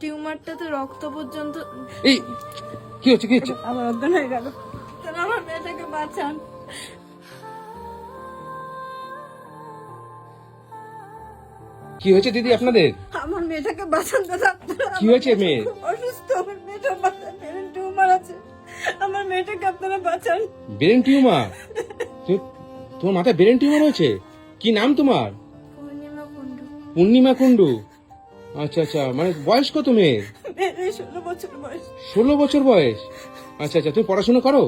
টিউমারটা তো রক্ত পর্যন্ত। এই কি হচ্ছে কি হচ্ছে? আমার অজ্ঞান হয়ে গেল। তাহলে আমার মেয়েটাকে বাঁচান। কি হয়েছে দিদি আপনাদের? আমার মেয়েটাকে বাঁচান দাদা। কি হয়েছে মেয়ে? অসুস্থ, আমার মেয়েটা বাঁচান, ব্রেন টিউমার আছে। আমার মেয়েটাকে আপনারা বাঁচান। Brain tumour? তোমার মাথায় ব্রেন টিউমার হয়েছে? কি নাম তোমার? পূর্ণিমা কুন্ডু। পূর্ণিমা কুন্ডু। আচ্ছা আচ্ছা, মানে বয়স কত মেয়ের? মেয়ের 16 বছর বয়স। 16 বছর বয়স। আচ্ছা আচ্ছা, তুমি পড়াশোনা করো?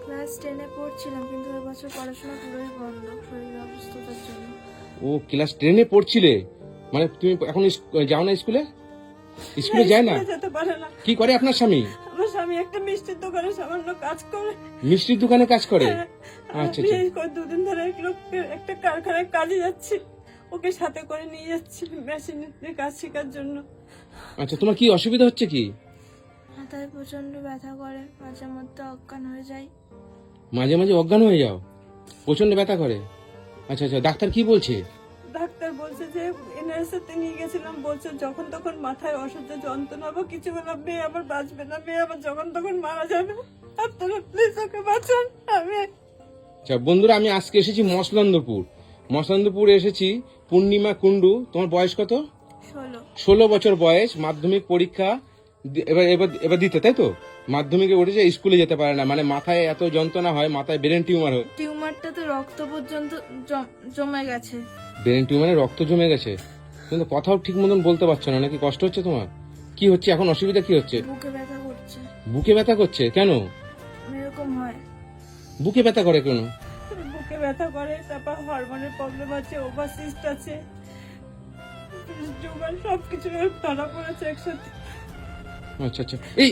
ক্লাস 10 এ পড়ছিলাম, কিন্তু এই বছর পড়াশোনা পুরোই বন্ধ শরীরের অসুস্থতার জন্য। ও ক্লাস 10 এ পড়ছিলে, মানে তুমি এখন যাও না স্কুলে? স্কুলে যায় না? যেতে পারে না। কি করে আপনার স্বামী? আমার স্বামী একটা মিষ্টির দোকানে সামান্য কাজ করে। মিষ্টির দোকানে কাজ করে? আচ্ছা আচ্ছা। আমি দুদিন ধরে একটা কারখানায় কাজে যাচ্ছি, ওকে সাথে করে নিয়ে যাচ্ছি মেশিনের কাজ শেখার জন্য। আচ্ছা, তোমার কি অসুবিধা হচ্ছে কি? মাথায় প্রচন্ড ব্যথা করে, মাঝে মধ্যে অজ্ঞান হয়ে যাই। মাঝে মাঝে অজ্ঞান হয়ে যাও? প্রচন্ড ব্যথা করে? আচ্ছা আচ্ছা, ডাক্তার কি বলছে? ডাক্তার বলছে যে এনআরএসতে নিয়ে গেছিলাম, বলছে যখন তখন মাথায় অসহ্য যন্ত্রণা বা কিছু হলে মেয়ে আবার বাঁচবে না, মেয়ে আবার যখন তখন মারা যাবে। আপনারা প্লিজ ওকে বাঁচান। আমি আচ্ছা বন্ধুরা, আমি আজকে এসেছি মসলন্দপুর এসেছি। পূর্ণিমা কুন্ডু, তোমার বয়স কত? 16 বছর বয়স। মাধ্যমিক পরীক্ষা এবার এবার এবার দিতে, তাই তো? মাধ্যমিকে উঠেছে, স্কুলে যেতে পারে না, মানে মাথায় এত যন্ত্রণা হয়, মাথায় ব্রেন টিউমার হয়। টিউমারটা তো রক্ত পর্যন্ত জমে গেছে। ব্রেন টিউমারে রক্ত জমে গেছে, কিন্তু কথাও ঠিক মতন বলতে পারছো না, নাকি কষ্ট হচ্ছে তোমার? কি হচ্ছে এখন, অসুবিধা কি হচ্ছে? বুকে ব্যথা করছে। বুকে ব্যথা করছে কেন? এরকম হয়, বুকে ব্যথা করে কেন? বুকে ব্যথা করে, তারপর হরমোনের প্রবলেম আছে, ওভারসিস্ট আছে, টিউমার, সবকিছু ধরা পড়েছে একসাথে। আচ্ছা আচ্ছা, এই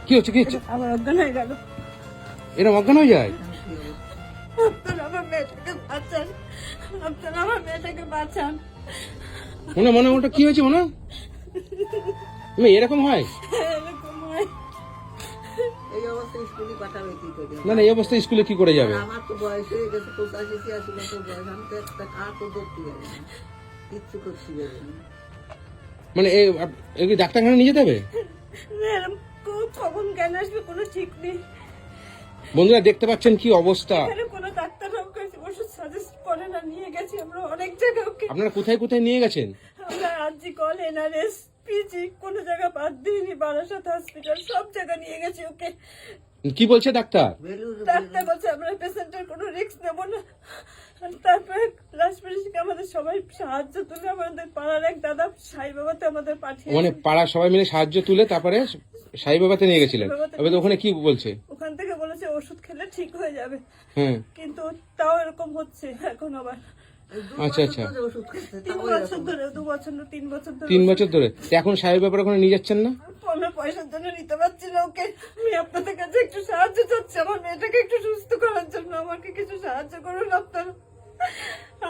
কি হচ্ছে কি হচ্ছে? আবার অজ্ঞান হয়ে গেল। এরকম অজ্ঞান হয়ে যায়? আপনারা আমার মেয়েটাকে বাঁচান, আপনারা আমার মেয়েটাকে বাঁচান। মনে মনে ওটা কি হয়েছে মনে? এরকম হয়? এরকম হয়। এই অবস্থায় স্কুলে পাঠাবে কি করে? না না, এই অবস্থায় স্কুলে কি করে যাবে? আমার তো বয়স হয়ে গেছে 85-86 বছর বয়স, আমি তো একটা কাকও ধরতে যাবে না, কিচ্ছু করতে যাবে না। মানে এই ডাক্তারখানা নিয়ে যেতে হবে? এরকম কখন জ্ঞান আসবে কোনো ঠিক নেই। বন্ধুরা দেখতে পাচ্ছেন কি অবস্থা। এখানে কোনো ডাক্তার আমাকে ওষুধ সাজেস্ট করে না, নিয়ে গেছি আমরা অনেক জায়গায় ওকে। আপনারা কোথায় কোথায় নিয়ে গেছেন? আমরা আরজি কল, এনআরএস, পিজি, কোনো জায়গা বাদ দিইনি, বারাসাত হসপিটাল, সব জায়গা নিয়ে গেছি ওকে। কি বলছে ডাক্তার? ডাক্তার বলছে আমরা পেশেন্টের কোনো রিস্ক নেব না। আর তারপরে লাস্ট পর্যন্ত আমাদের সবাই সাহায্য তুলে আমাদের পাড়ার এক দাদা সাই বাবাতে আমাদের পাঠিয়ে, মানে পাড়ার সবাই মিলে সাহায্য তুলে তারপরে সাই বাবাতে নিয়ে গেছিলেন। তবে ওখানে কি বলছে? ওখান থেকে বলেছে ওষুধ খেলে ঠিক হয়ে যাবে, হ্যাঁ, কিন্তু তাও এরকম হচ্ছে এখন আবার। আচ্ছা আচ্ছা, 3 বছর ধরে, 2 বছর না 3 বছর ধরে। 3 বছর ধরে। এখন সাই বাবার ওখানে নিয়ে যাচ্ছেন না? আমরা পয়সার জন্য নিতে পারছি না ওকে। আমি আপনাদের কাছে একটু সাহায্য চাচ্ছি, আমার মেয়েটাকে একটু সুস্থ করার জন্য আমাকে কিছু সাহায্য করুন আপনারা।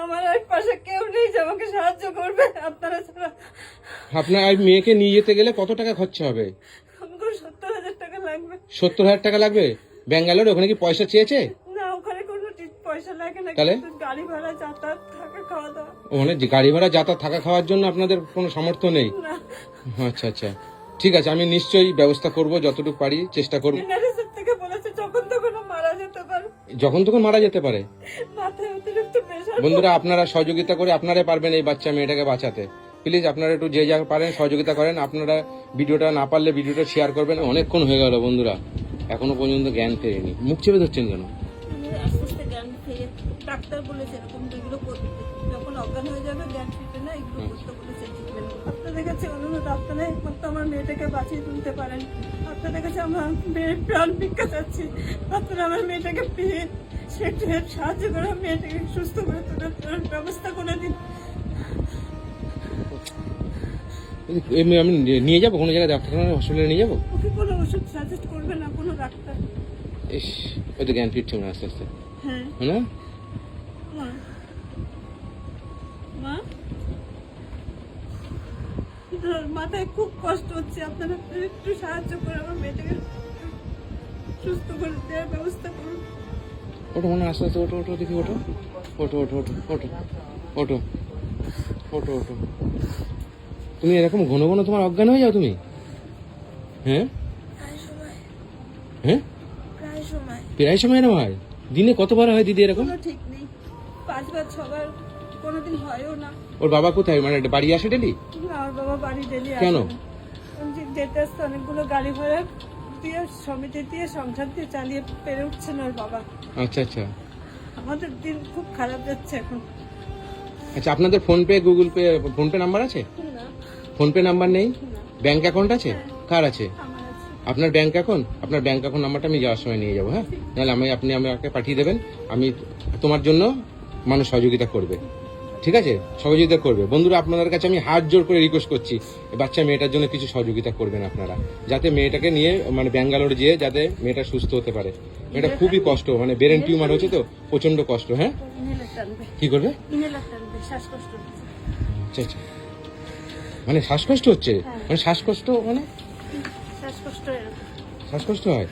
আমার এক পাশে কেউ নেই যে আমাকে সাহায্য করবে আপনারা ছাড়া। আপনার মেয়েকে নিয়ে যেতে গেলে কত টাকা খরচা হবে? আমাকে 70,000 টাকা লাগবে। 70,000 টাকা লাগবে? ব্যাঙ্গালোরে ওখানে কি পয়সা চেয়েছে? না, ওখানে কোনো পয়সা লাগে না, তাহলে? কিন্তু গাড়ি ভাড়া, যাতায়াত, থাকা, খাওয়া দাওয়া। ওখানে যে গাড়ি ভাড়া, যাতায়াত, থাকা খাওয়ার জন্য আপনাদের কোনো সামর্থ্য নেই? না, আচ্ছা আচ্ছা, ঠিক আছে, আমি নিশ্চয়ই ব্যবস্থা করব, যতটুকু পারি চেষ্টা করব। এনআরএসের থেকে বলেছে যখন তখন ও মারা যেতে পারে, যখন তখন মারা যেতে পারে। মাথায় অতিরিক্ত প্রেশার। বন্ধুরা আপনারা সহযোগিতা করে, আপনারাই পারবেন এই বাচ্চা মেয়েটাকে বাঁচাতে। প্লিজ আপনারা একটু যে যা পারেন সহযোগিতা করেন। আপনারা ভিডিওটা না পারলে ভিডিওটা শেয়ার করবেন। অনেকক্ষণ হয়ে গেল বন্ধুরা, এখনো পর্যন্ত জ্ঞান ফেরেনি। মুখ চেপে ধরছেন কেন? আস্তে আস্তে জ্ঞান ফিরে, ডাক্তার বলেছে এরকম এগুলো করতে, যখন অজ্ঞান হয়ে যাবে জ্ঞান ফিরবে না, এগুলো করতে বলেছে ট্রিটমেন্ট। আপনাদের কাছে অনুরোধ, আপনারা একমাত্র আমার মেয়েটাকে বাঁচিয়ে তুলতে পারেন। আপনাদের কাছে আমার মেয়ের প্রাণ ভিক্ষা চাচ্ছি, আপনারা আমার মেয়েটাকে পেয়ে সে একটু সাহায্য করে মেয়েটাকে সুস্থ করে তোলার ব্যবস্থা করে দিন। আমি নিয়ে যাবো কোনো জায়গায়, ডাক্তারখানা, হসপিটালে নিয়ে যাবো? ওকে কোনো ওষুধ সাজেস্ট করবে না কোনো ডাক্তার? ইস, ওই তো জ্ঞান ফিরছে না আস্তে আস্তে, হ্যাঁ না? মা, মা, মাথায় খুব কষ্ট হচ্ছে, আপনারা একটু সাহায্য করে আমার মেয়েটাকে সুস্থ করে দেওয়ার ব্যবস্থা করুন। ওটো মনে আস্তে আস্তে, ওটো ওটো দেখি, ওটো ওটো ওটো ওটো ওটো ওটো ওটো ওটো তুমি এরকম ঘন ঘন তোমার অজ্ঞান হয়ে যাও তুমি? হ্যাঁ হ্যাঁ, প্রায় সময় এরকম হয়? দিনে কতবার হয় দিদি এরকম? কোনো ঠিক নেই, 5 বার 6 বার, কোনোদিন হয়ও না। ওর বাবা কোথায়, মানে বাড়ি আসে ডেলি? না, ওর বাবা বাড়ি ডেলি কেন? যেতে আসতে অনেকগুলো গাড়ি ভাড়া দিয়ে সমিতি দিয়ে সংসার দিয়ে চালিয়ে পেরে উঠছে না ওর বাবা। আচ্ছা আচ্ছা আমাদের দিন খুব খারাপ যাচ্ছে এখন। আচ্ছা, আপনাদের PhonePe, Google pay, PhonePe number আছে? না, ফোনপে নাম্বার নেই? না, ব্যাংক অ্যাকাউন্ট আছে? কার আছে? আমার আছে। আপনার ব্যাংক অ্যাকাউন্ট, আপনার ব্যাংক অ্যাকাউন্ট নাম্বারটা আমি যাওয়ার সময় নিয়ে যাবো, হ্যাঁ? নাহলে আপনি আমাকে পাঠিয়ে দেবেন, আমি তোমার জন্য মানুষ সহযোগিতা করবে, ঠিক আছে? সহযোগিতা করবে। বন্ধুরা, আপনাদের কাছে আমি হাত জোর করে রিকোয়েস্ট করছি, এই বাচ্চা মেয়েটার জন্য কিছু সহযোগিতা করবেন আপনারা, যাতে মেয়েটাকে নিয়ে মানে ব্যাঙ্গালোর যেয়ে যাতে মেয়েটা সুস্থ হতে পারে। মেয়েটা খুবই কষ্ট, মানে ব্রেন টিউমার হচ্ছে তো, প্রচন্ড কষ্ট। হ্যাঁ, ইনহেলার টানবে, কি করবে? ইনহেলার টানবে, শ্বাসকষ্ট হচ্ছে। আচ্ছা আচ্ছা, মানে শ্বাসকষ্ট হচ্ছে? মানে শ্বাসকষ্ট মানে শ্বাসকষ্ট এরকম। শ্বাসকষ্ট হয়?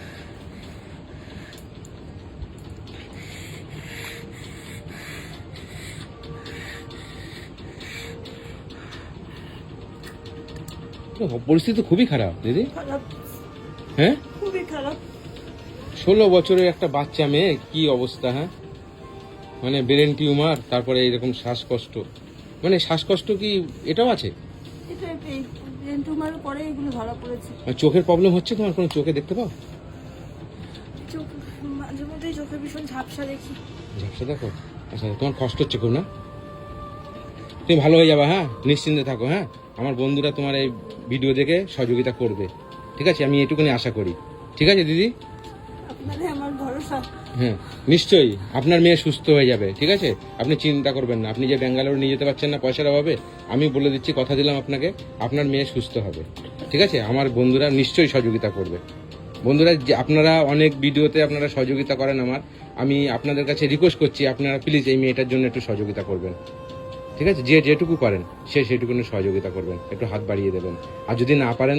পরিস্থিতি খুবই খারাপ দিদি। খারাপ, হ্যাঁ, খুবই খারাপ। 16 বছরের একটা বাচ্চা মেয়ে, কি অবস্থা! হ্যাঁ, মানে ব্রেন টিউমার, তারপরে এরকম শ্বাসকষ্ট। মানে শ্বাসকষ্ট কি এটাও আছে? এটা এই ব্রেন টিউমারের পরে এগুলো ধরা পড়েছে। মানে চোখের প্রবলেম হচ্ছে তোমার? কোনো চোখে দেখতে পাও? চোখ মাঝে মধ্যেই চোখে ভীষণ ঝাপসা দেখি। ঝাপসা দেখো? আচ্ছা, তোমার কষ্ট হচ্ছে খুব না? তুমি ভালো হয়ে যাবে, হ্যাঁ, নিশ্চিন্তে থাকো। হ্যাঁ, আমার বন্ধুরা তোমার এই ভিডিও দেখে সহযোগিতা করবে, ঠিক আছে? আমি এটুকুনি আশা করি, ঠিক আছে দিদি? আপনাদের আমার ভরসা। হ্যাঁ, নিশ্চয়ই আপনার মেয়ে সুস্থ হয়ে যাবে, ঠিক আছে? আপনি চিন্তা করবেন না। আপনি যে ব্যাঙ্গালোর নিয়ে যেতে পারছেন না পয়সার অভাবে, আমি বলে দিচ্ছি, কথা দিলাম আপনাকে, আপনার মেয়ে সুস্থ হবে, ঠিক আছে? আমার বন্ধুরা নিশ্চয়ই সহযোগিতা করবে। বন্ধুরা, যে আপনারা অনেক ভিডিওতে আপনারা সহযোগিতা করেন আমার, আমি আপনাদের কাছে রিকোয়েস্ট করছি, আপনারা প্লিজ এই মেয়েটার জন্য একটু সহযোগিতা করবেন, ঠিক আছে? যে যেটুকু পারেন সেটুকু সহযোগিতা করবেন, একটু হাত বাড়িয়ে দেবেন। আর যদি না পারেন,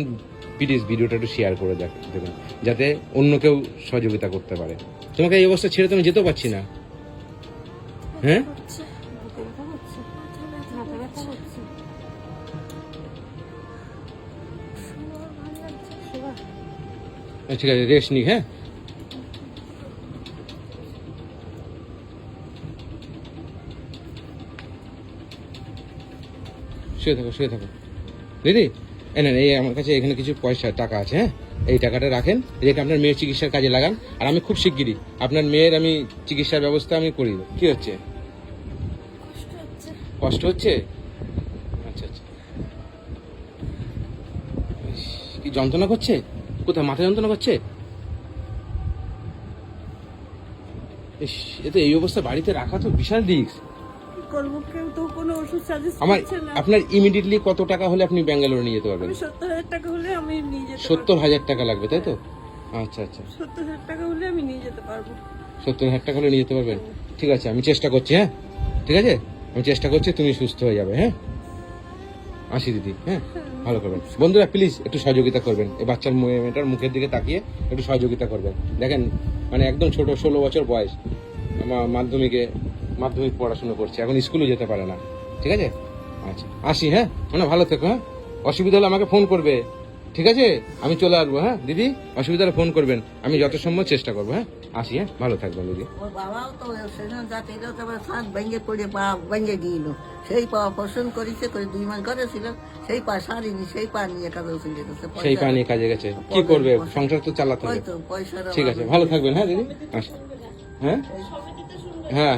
প্লিজ ভিডিওটা একটু শেয়ার করে দেবেন, যাতে অন্য কেউ সহযোগিতা করতে পারে। তোমাকে এই অবস্থা ছেড়ে তো আমি যেতেও পারছি না। হ্যাঁ, হচ্ছে, বুকে ব্যথা হচ্ছে, মাথা ব্যথা হচ্ছে। ঠিক আছে, রেস্ট নি। হ্যাঁ, শুয়ে থাকো, শুয়ে থাকো দিদি। এই আমার কাছে এখানে কিছু পয়সা টাকা আছে, হ্যাঁ, এই টাকাটা রাখেন, রেখে আপনার মেয়ের চিকিৎসার কাজে লাগান। আর আমি খুব শিগগিরই আপনার মেয়ের আমি চিকিৎসার ব্যবস্থা আমি করি। কি হচ্ছে? কষ্ট হচ্ছে? আচ্ছা আচ্ছা, ইস, কি যন্ত্রণা করছে? কোথায় মাথা যন্ত্রণা করছে? ইস, এ তো এই অবস্থা বাড়িতে রাখা তো বিশাল রিস্ক। কি করবো, কেউ তো কোনো ওষুধ সাজেস্ট আমার করছে না। আপনার ইমিডিয়েটলি কত টাকা হলে আপনি ব্যাঙ্গালোরে নিয়ে যেতে পারবেন? আমি 70,000 টাকা হলে আমি নিয়ে যেতে পারবো। 70,000 টাকা লাগবে, তাই তো? আচ্ছা আচ্ছা, 70,000 টাকা হলে আমি নিয়ে যেতে পারবো। 70,000 টাকা হলে নিয়ে যেতে পারবেন? ঠিক আছে, আমি চেষ্টা করছি। হ্যাঁ, ঠিক আছে, আমি চেষ্টা করছি, তুমি সুস্থ হয়ে যাবে। হ্যাঁ, আসি দিদি। হ্যাঁ, ভালো করবেন। বন্ধুরা, প্লিজ একটু সহযোগিতা করবেন, এই বাচ্চার মেয়েটার মুখের দিকে তাকিয়ে একটু সহযোগিতা করবেন। দেখেন, মানে একদম ছোট, 16 বছর বয়স, আমার মাধ্যমিক পড়াশোনা করছে, এখন স্কুলে যেতে পারে না, ঠিক আছে? আচ্ছা, আসি। হ্যাঁ, মানে ভালো থেকো। হ্যাঁ, অসুবিধা হলে আমাকে ফোন করবে, ঠিক আছে? আমি চলে আসবো। হ্যাঁ দিদি, অসুবিধা হলে ফোন করবেন, আমি যত সম্ভব চেষ্টা করবো। হ্যাঁ, আসি। হ্যাঁ, ভালো থাকবেন দিদি। ওর বাবাও তো সেখানে যাতে সাত ভেঙে পড়ে পা ভেঙে গিয়েছিল, সেই পা অপারেশন করেছে, করে 2 মাস ঘরে ছিল, সেই পা সারিনি, সেই পা নিয়ে কাজে চলে গেছে। সেই পা নিয়ে কাজে গেছে, কি করবে? সংসার তো চালাতে হবে। হয়তো পয়সার ঠিক আছে, ভালো থাকবেন। হ্যাঁ দিদি, আসি। হ্যাঁ হ্যাঁ।